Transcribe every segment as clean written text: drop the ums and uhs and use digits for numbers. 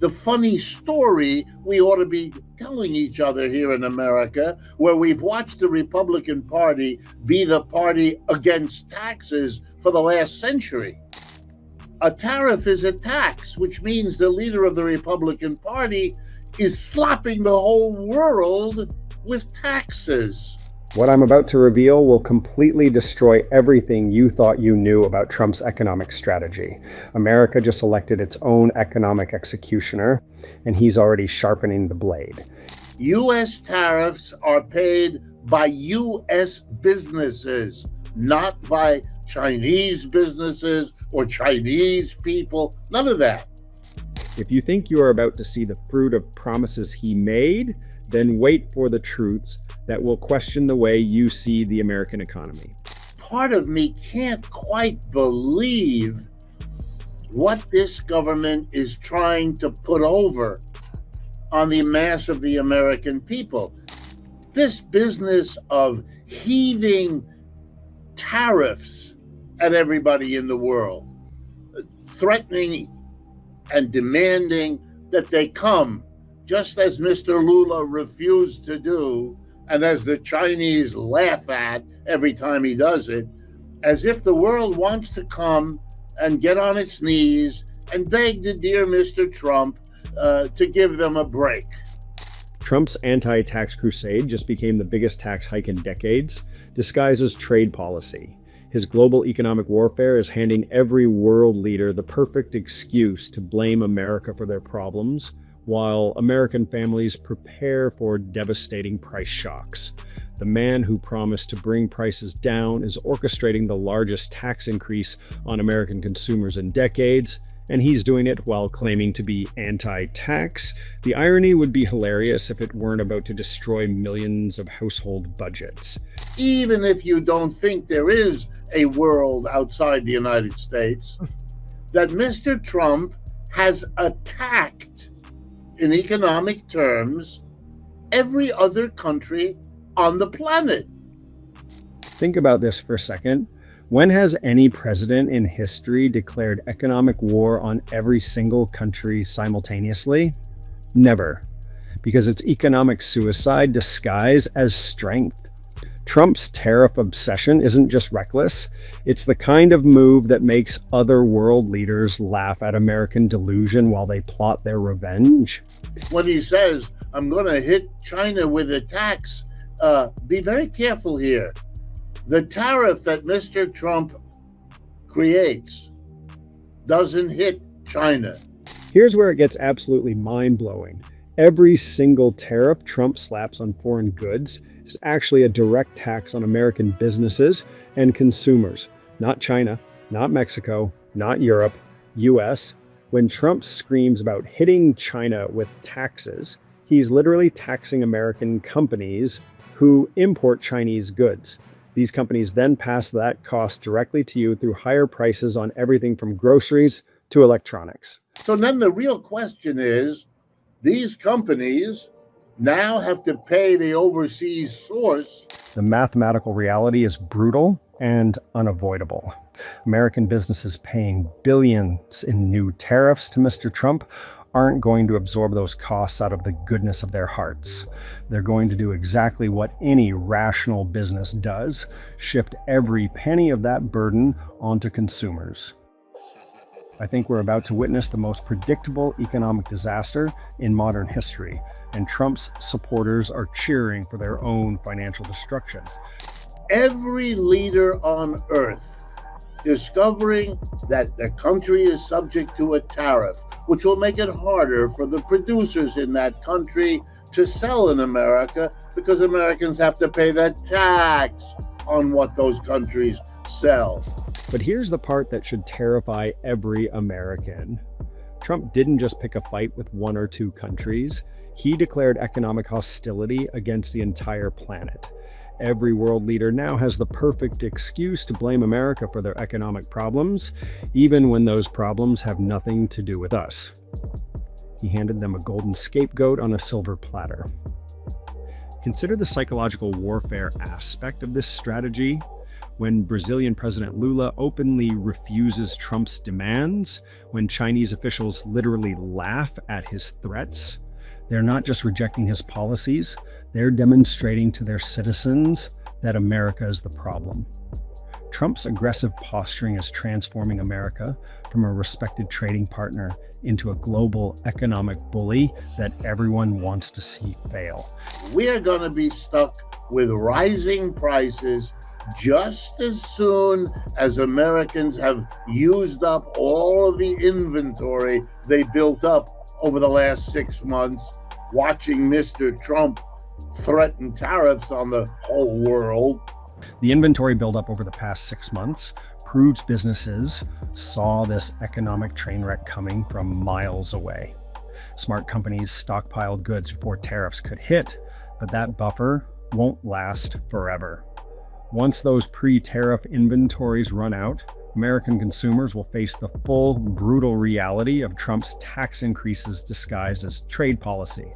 the funny story we ought to be telling each other here in America, where we've watched the Republican Party be the party against taxes for the last century. A tariff is a tax, which means the leader of the Republican Party is slapping the whole world with taxes. What I'm about to reveal will completely destroy everything you thought you knew about Trump's economic strategy. America just elected its own economic executioner, and he's already sharpening the blade. U.S. tariffs are paid by U.S. businesses, not by Chinese businesses or Chinese people. None of that. If you think you are about to see the fruit of promises he made, then wait for the truths that will question the way you see the American economy. Part of me can't quite believe what this government is trying to put over on the mass of the American people. This business of heaving tariffs at everybody in the world, threatening and demanding that they come, just as Mr. Lula refused to do, and as the Chinese laugh at every time he does it, as if the world wants to come and get on its knees and beg the dear Mr. Trump to give them a break. Trump's anti-tax crusade just became the biggest tax hike in decades, disguised as trade policy. His global economic warfare is handing every world leader the perfect excuse to blame America for their problems, while American families prepare for devastating price shocks. The man who promised to bring prices down is orchestrating the largest tax increase on American consumers in decades, and he's doing it while claiming to be anti-tax. The irony would be hilarious if it weren't about to destroy millions of household budgets. Even if you don't think there is a world outside the United States, that Mr. Trump has attacked, in economic terms, every other country on the planet. Think about this for a second. When has any president in history declared economic war on every single country simultaneously? Never. Because it's economic suicide disguised as strength. Trump's tariff obsession isn't just reckless, it's the kind of move that makes other world leaders laugh at American delusion while they plot their revenge. When he says, I'm going to hit China with a tax, be very careful here. The tariff that Mr. Trump creates doesn't hit China. Here's where it gets absolutely mind-blowing. Every single tariff Trump slaps on foreign goods is actually a direct tax on American businesses and consumers, not China, not Mexico, not Europe, US. When Trump screams about hitting China with taxes, he's literally taxing American companies who import Chinese goods. These companies then pass that cost directly to you through higher prices on everything from groceries to electronics. So then the real question is, these companies now have to pay the overseas source. The mathematical reality is brutal and unavoidable. American businesses paying billions in new tariffs to Mr. Trump aren't going to absorb those costs out of the goodness of their hearts. They're going to do exactly what any rational business does, shift every penny of that burden onto consumers. I think we're about to witness the most predictable economic disaster in modern history, and Trump's supporters are cheering for their own financial destruction. Every leader on earth discovering that the country is subject to a tariff, which will make it harder for the producers in that country to sell in America because Americans have to pay that tax on what those countries sell. But here's the part that should terrify every American. Trump didn't just pick a fight with one or two countries. He declared economic hostility against the entire planet. Every world leader now has the perfect excuse to blame America for their economic problems, even when those problems have nothing to do with us. He handed them a golden scapegoat on a silver platter. Consider the psychological warfare aspect of this strategy. when Brazilian President Lula openly refuses Trump's demands, when Chinese officials literally laugh at his threats. They're not just rejecting his policies, they're demonstrating to their citizens that America is the problem. Trump's aggressive posturing is transforming America from a respected trading partner into a global economic bully that everyone wants to see fail. We're going to be stuck with rising prices just as soon as Americans have used up all of the inventory they built up over the last 6 months, watching Mr. Trump threaten tariffs on the whole world. The inventory buildup over the past 6 months proves businesses saw this economic train wreck coming from miles away. Smart companies stockpiled goods before tariffs could hit, but that buffer won't last forever. Once those pre-tariff inventories run out, American consumers will face the full, brutal reality of Trump's tax increases disguised as trade policy.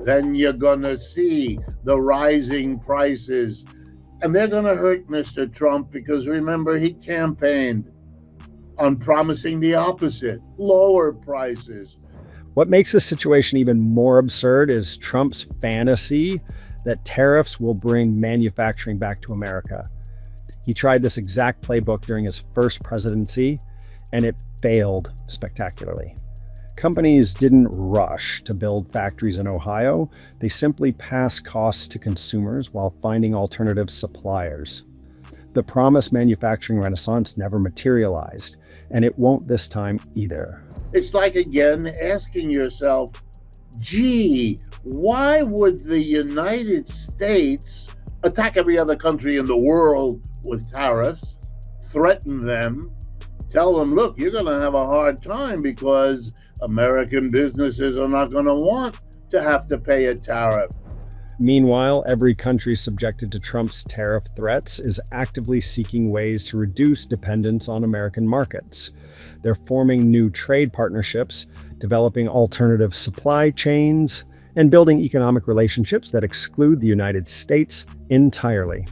Then you're going to see the rising prices. And they're going to hurt Mr. Trump because, remember, he campaigned on promising the opposite, lower prices. What makes this situation even more absurd is Trump's fantasy that tariffs will bring manufacturing back to America. He tried this exact playbook during his first presidency, and it failed spectacularly. Companies didn't rush to build factories in Ohio. They simply passed costs to consumers while finding alternative suppliers. The promised manufacturing renaissance never materialized, and it won't this time either. It's like, again, asking yourself, gee, why would the United States attack every other country in the world with tariffs, threaten them, tell them, look, you're going to have a hard time because American businesses are not going to want to have to pay a tariff. Meanwhile, every country subjected to Trump's tariff threats is actively seeking ways to reduce dependence on American markets. They're forming new trade partnerships, developing alternative supply chains, and building economic relationships that exclude the United States entirely.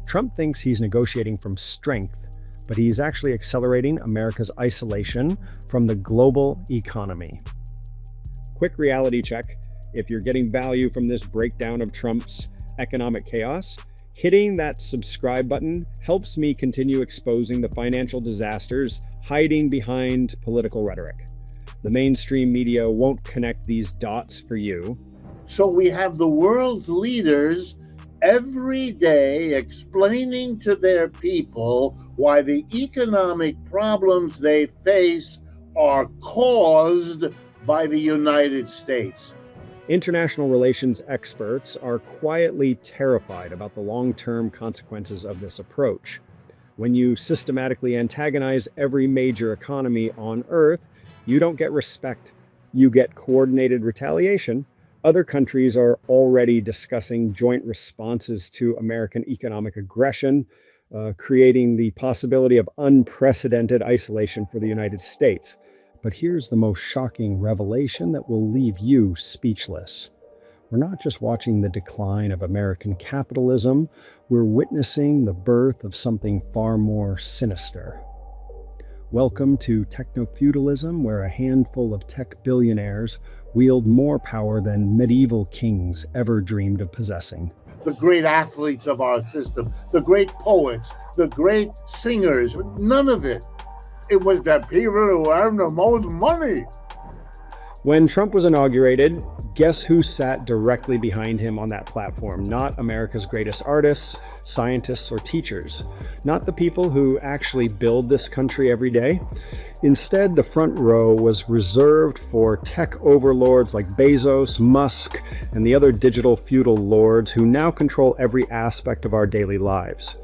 Trump thinks he's negotiating from strength, but he's actually accelerating America's isolation from the global economy. Quick reality check. If you're getting value from this breakdown of Trump's economic chaos, hitting that subscribe button helps me continue exposing the financial disasters hiding behind political rhetoric. The mainstream media won't connect these dots for you. So we have the world's leaders every day explaining to their people why the economic problems they face are caused by the United States. International relations experts are quietly terrified about the long-term consequences of this approach. When you systematically antagonize every major economy on Earth, you don't get respect, you get coordinated retaliation. Other countries are already discussing joint responses to American economic aggression, creating the possibility of unprecedented isolation for the United States. But here's the most shocking revelation that will leave you speechless. We're not just watching the decline of American capitalism, we're witnessing the birth of something far more sinister. Welcome to techno-feudalism, where a handful of tech billionaires wield more power than medieval kings ever dreamed of possessing. The great athletes of our system, the great poets, the great singers, none of it. It was the people who earned the most money. When Trump was inaugurated, guess who sat directly behind him on that platform? Not America's greatest artists, scientists, or teachers. Not the people who actually build this country every day. Instead, the front row was reserved for tech overlords like Bezos, Musk, and the other digital feudal lords who now control every aspect of our daily lives.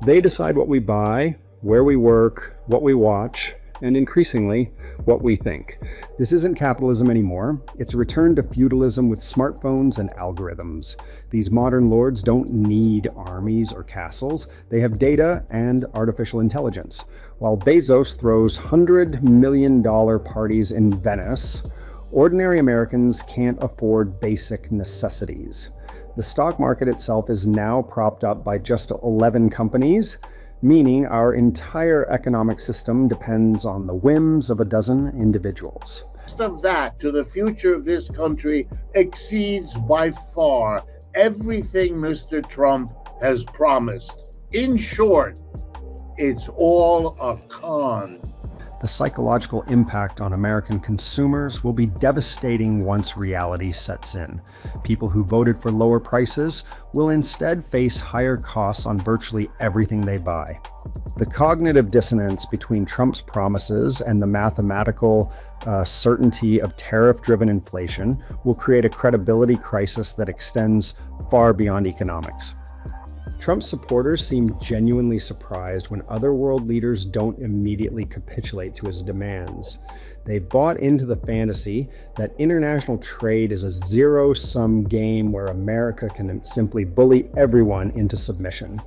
They decide what we buy, where we work, what we watch, and increasingly, what we think. This isn't capitalism anymore. It's a return to feudalism with smartphones and algorithms. These modern lords don't need armies or castles. They have data and artificial intelligence. While Bezos throws $100 million parties in Venice, ordinary Americans can't afford basic necessities. The stock market itself is now propped up by just 11 companies, meaning our entire economic system depends on the whims of a dozen individuals. Of that to the future of this country exceeds by far everything Mr. Trump has promised. In short, it's all a con. The psychological impact on American consumers will be devastating once reality sets in. People who voted for lower prices will instead face higher costs on virtually everything they buy. The cognitive dissonance between Trump's promises and the mathematical certainty of tariff-driven inflation will create a credibility crisis that extends far beyond economics. Trump's supporters seem genuinely surprised when other world leaders don't immediately capitulate to his demands. They bought into the fantasy that international trade is a zero-sum game where America can simply bully everyone into submission.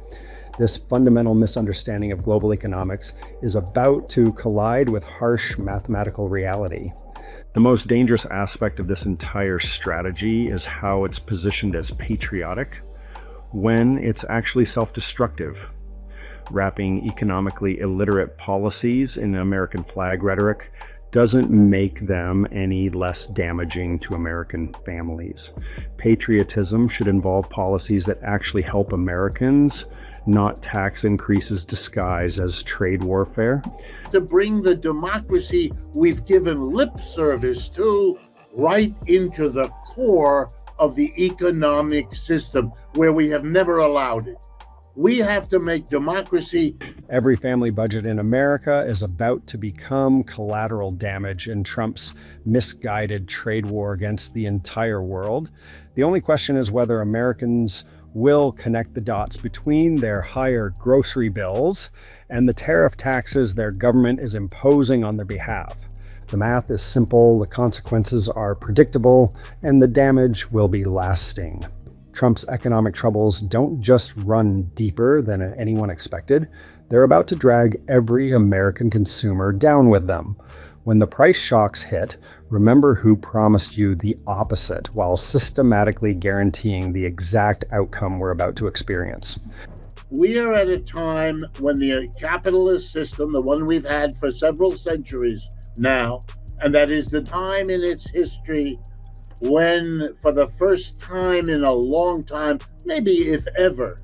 This fundamental misunderstanding of global economics is about to collide with harsh mathematical reality. The most dangerous aspect of this entire strategy is how it's positioned as patriotic, when it's actually self-destructive. Wrapping economically illiterate policies in American flag rhetoric doesn't make them any less damaging to American families. Patriotism should involve policies that actually help Americans, not tax increases disguised as trade warfare. To bring the democracy we've given lip service to right into the core of the economic system where we have never allowed it. We have to make democracy. Every family budget in America is about to become collateral damage in Trump's misguided trade war against the entire world. The only question is whether Americans will connect the dots between their higher grocery bills and the tariff taxes their government is imposing on their behalf. The math is simple, the consequences are predictable, and the damage will be lasting. Trump's economic troubles don't just run deeper than anyone expected. They're about to drag every American consumer down with them. When the price shocks hit, remember who promised you the opposite while systematically guaranteeing the exact outcome we're about to experience. We are at a time when the capitalist system, the one we've had for several centuries now, and that is the time in its history when, for the first time in a long time, maybe if ever,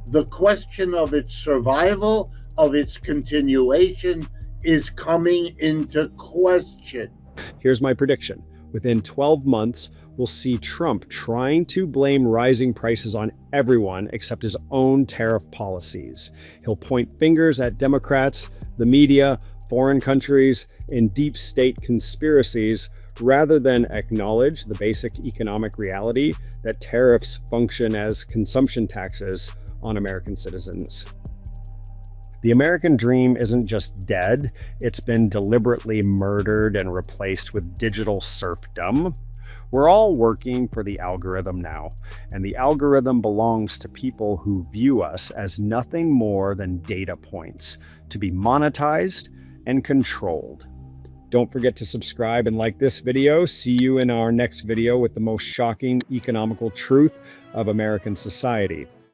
the question of its survival, of its continuation, is coming into question. Here's my prediction. Within 12 months, we'll see Trump trying to blame rising prices on everyone except his own tariff policies. He'll point fingers at Democrats, the media, foreign countries, and deep state conspiracies rather than acknowledge the basic economic reality that tariffs function as consumption taxes on American citizens. The American dream isn't just dead, it's been deliberately murdered and replaced with digital serfdom. We're all working for the algorithm now, and the algorithm belongs to people who view us as nothing more than data points to be monetized and controlled. Don't forget to subscribe and like this video. See you in our next video with the most shocking economical truth of American society.